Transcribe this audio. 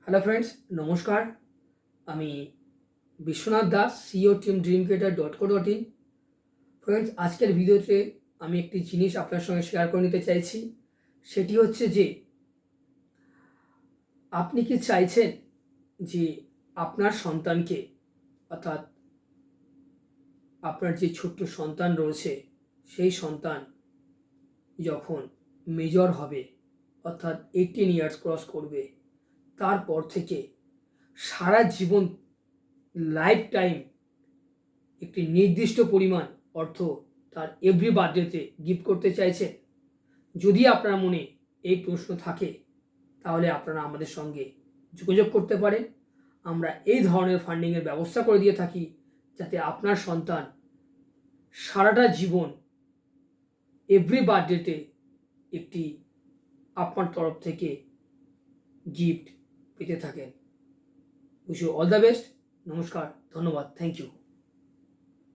Hello friends, নমস্কার। আমি Biswanath Das, CEO team dreamcreator.co.in। Friends, আজকের ভিডিওতে আমি একটি জিনিস আপনার সঙ্গে শেয়ার করে নিতে চাইছি। সেটি হচ্ছে যে আপনি কি চাইছেন যে আপনার সন্তানকে, অর্থাৎ আপনার যে ছোট্ট সন্তান রয়েছে সেই সন্তান যখন মেজর হবে, অর্থাৎ 18 ইয়ার্স ক্রস করবে, তারপর থেকে সারা জীবন লাইফ টাইম একটি নির্দিষ্ট পরিমাণ অর্থ তার এভরি বার্থডেতে গিফট করতে চাইছে? যদি আপনার মনে এই প্রশ্ন থাকে তাহলে আপনারা আমাদের সঙ্গে যোগাযোগ করতে পারেন। আমরা এই ধরনের ফান্ডিংয়ের ব্যবস্থা করে দিয়ে থাকি যাতে আপনার সন্তান সারাটা জীবন এভরি বার্থডেতে একটি আপনার তরফ থেকে গিফট পেতে থাকেন। Wish you all the best. নমস্কার, ধন্যবাদ, থ্যাংক ইউ।